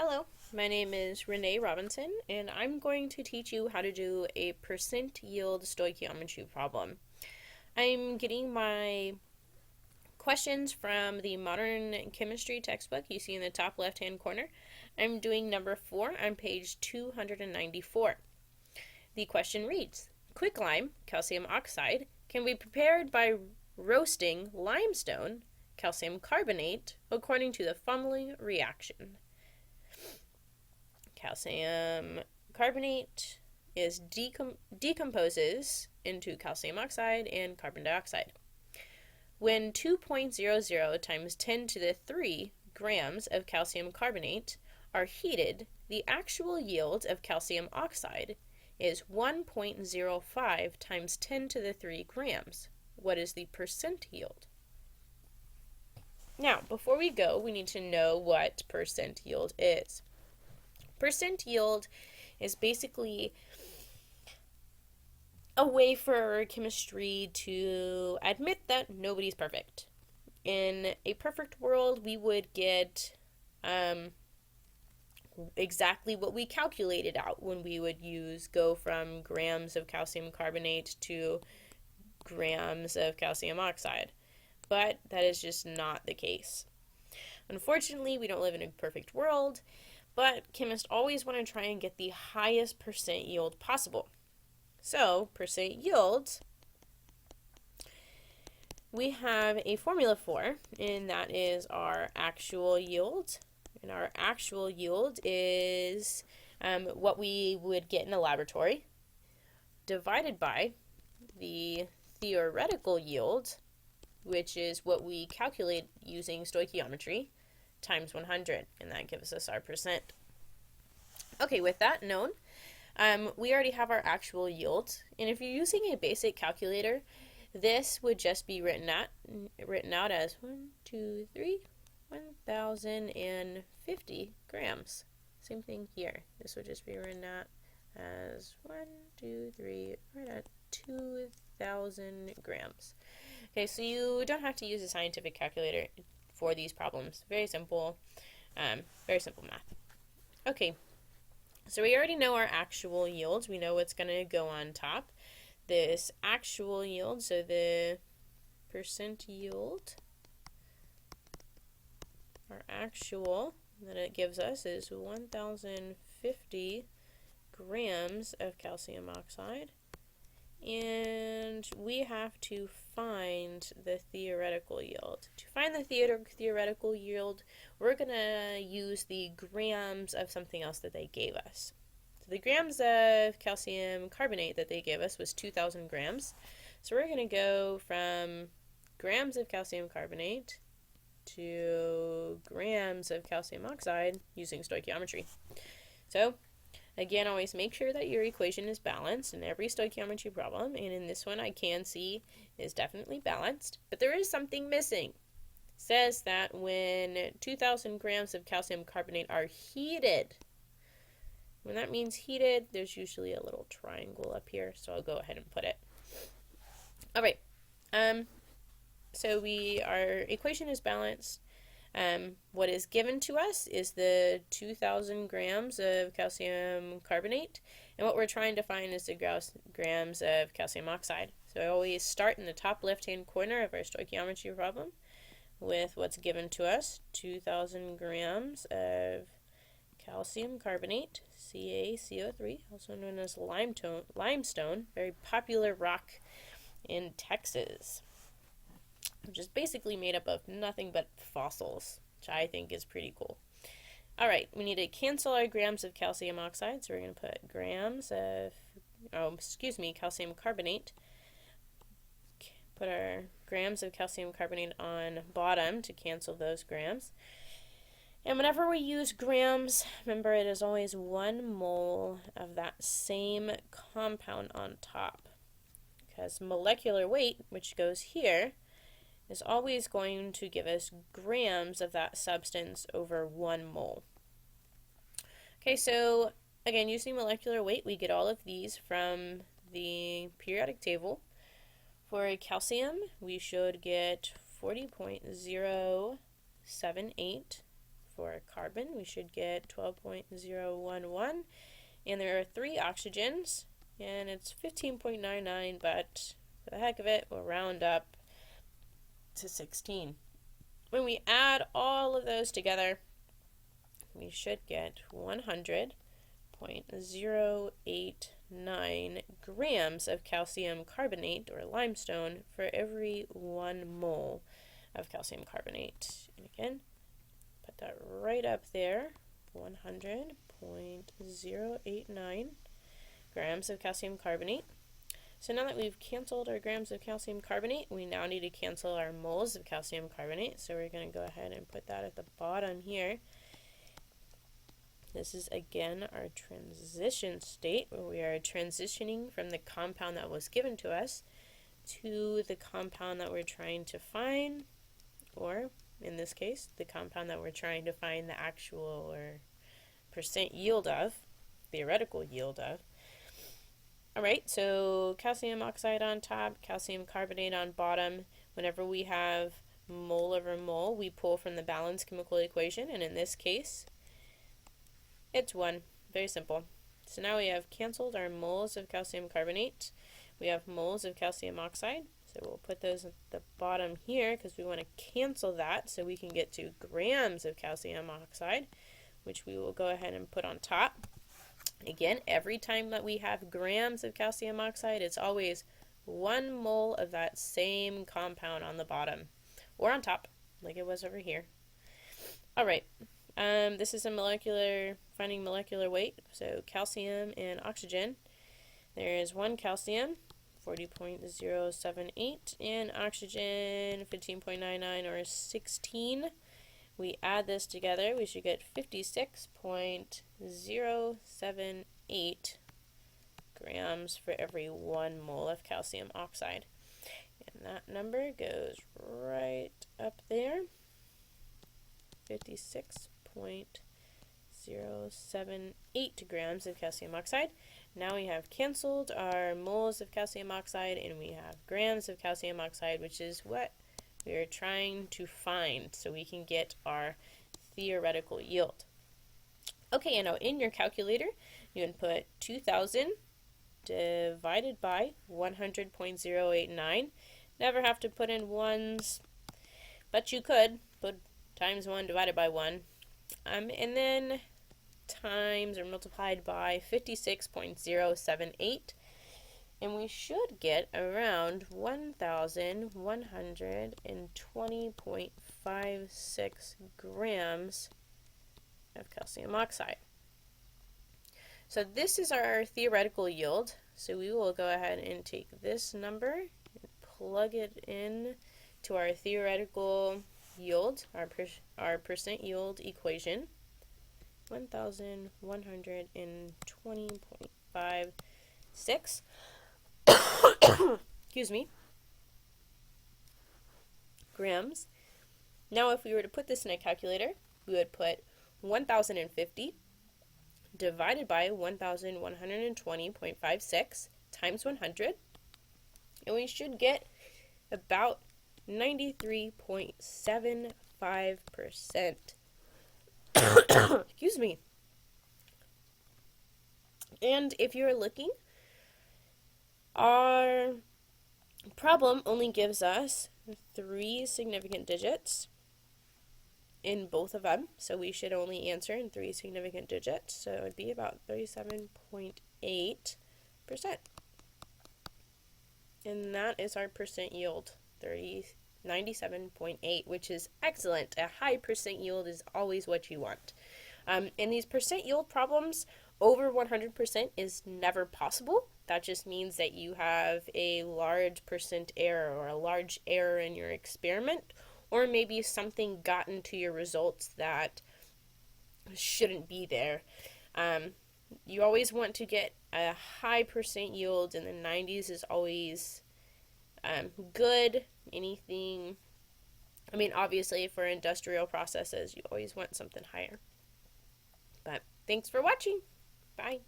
Hello, my name is Renee Robinson, and I'm going to teach you how to do a percent yield stoichiometry problem. I'm getting my questions from the Modern Chemistry textbook you see in the top left hand corner. I'm doing number 4 on page 294. The question reads, quicklime, calcium oxide, can be prepared by roasting limestone, calcium carbonate, according to the following reaction. Calcium carbonate decomposes into calcium oxide and carbon dioxide. When 2.00 times 10 to the 3 grams of calcium carbonate are heated, the actual yield of calcium oxide is 1.05 times 10 to the 3 grams. What is the percent yield? Now, before we go, we need to know what percent yield is. Percent yield is basically a way for chemistry to admit that nobody's perfect. In a perfect world, we would get exactly what we calculated out when we would go from grams of calcium carbonate to grams of calcium oxide. But that is just not the case. Unfortunately, we don't live in a perfect world, but chemists always want to try and get the highest percent yield possible. So, percent yield, we have a formula for, and that is our actual yield. And our actual yield is what we would get in a laboratory divided by the theoretical yield, which is what we calculate using stoichiometry, times 100, and that gives us our percent. Okay, with that known, we already have our actual yield, and if you're using a basic calculator, this would just be written out as 1,050 grams. Same thing here. This would just be written out as 2,000 grams. Okay, so you don't have to use a scientific calculator for these problems. Very simple math. Okay, so we already know our actual yields. We know what's going to go on top. This actual yield, so the percent yield, our actual that it gives us is 1,050 grams of calcium oxide. And we have to find the theoretical yield. To find the theoretical yield, we're going to use the grams of something else that they gave us. So the grams of calcium carbonate that they gave us was 2,000 grams. So we're going to go from grams of calcium carbonate to grams of calcium oxide using stoichiometry. So again, always make sure that your equation is balanced in every stoichiometry problem, and in this one I can see is definitely balanced, but there is something missing. It says that when 2,000 grams of calcium carbonate are heated, when that means heated, there's usually a little triangle up here, so I'll go ahead and put it. Alright, so our equation is balanced. What is given to us is the 2,000 grams of calcium carbonate, and what we're trying to find is the grams of calcium oxide. So I always start in the top left-hand corner of our stoichiometry problem with what's given to us, 2,000 grams of calcium carbonate, CaCO3, also known as limestone, very popular rock in Texas, which is basically made up of nothing but fossils, which I think is pretty cool. Alright, we need to cancel our grams of calcium oxide, so we're going to put calcium carbonate. Put our grams of calcium carbonate on bottom to cancel those grams. And whenever we use grams, remember it is always 1 mole of that same compound on top, because molecular weight, which goes here, is always going to give us grams of that substance over 1 mole. Okay, so again, using molecular weight, we get all of these from the periodic table. For calcium, we should get 40.078 for carbon, we should get 12.011. And there are 3 oxygens, and it's 15.99, but for the heck of it, we'll round up to 16. When we add all of those together, we should get 100.089 grams of calcium carbonate or limestone for every 1 mole of calcium carbonate. And again, put that right up there, 100.089 grams of calcium carbonate. So now that we've canceled our grams of calcium carbonate, we now need to cancel our moles of calcium carbonate. So we're going to go ahead and put that at the bottom here. This is again our transition state, where we are transitioning from the compound that was given to us to the compound that we're trying to find, or in this case, the compound that we're trying to find the actual or percent yield of, theoretical yield of. Alright, so calcium oxide on top, calcium carbonate on bottom. Whenever we have mole over mole, we pull from the balanced chemical equation, and in this case, it's 1. Very simple. So now we have canceled our moles of calcium carbonate. We have moles of calcium oxide, so we'll put those at the bottom here because we want to cancel that so we can get to grams of calcium oxide, which we will go ahead and put on top. Again, every time that we have grams of calcium oxide, it's always 1 mole of that same compound on the bottom or on top, like it was over here. Alright, this is finding molecular weight. So calcium and oxygen. There is 1 calcium, 40.078, and oxygen, 15.99 or 16. We add this together, we should get 56.078 grams for every 1 mole of calcium oxide. And that number goes right up there, 56.078 grams of calcium oxide. Now we have canceled our moles of calcium oxide and we have grams of calcium oxide, which is what we are trying to find so we can get our theoretical yield. Okay, and now in your calculator, you can put 2,000 divided by 100.089. Never have to put in ones, but you could put times 1 divided by 1. And then times or multiplied by 56.078. And we should get around 1,120.56 grams of calcium oxide. So this is our theoretical yield. So we will go ahead and take this number and plug it in to our theoretical yield, our percent yield equation. 1,120.56 excuse me, grams. Now if we were to put this in a calculator, we would put 1,050 divided by 1,120.56 times 100, and we should get about 93.75%. Excuse me. And if you're looking, our problem only gives us 3 significant digits in both of them, so we should only answer in 3 significant digits, so it would be about 37.8%. And that is our percent yield, 97.8, which is excellent. A high percent yield is always what you want. In these percent yield problems, over 100% is never possible. That just means that you have a large percent error or a large error in your experiment, or maybe something got into your results that shouldn't be there. You always want to get a high percent yield. In the 90s is always good. Anything, I mean, obviously for industrial processes, you always want something higher. But thanks for watching. Bye.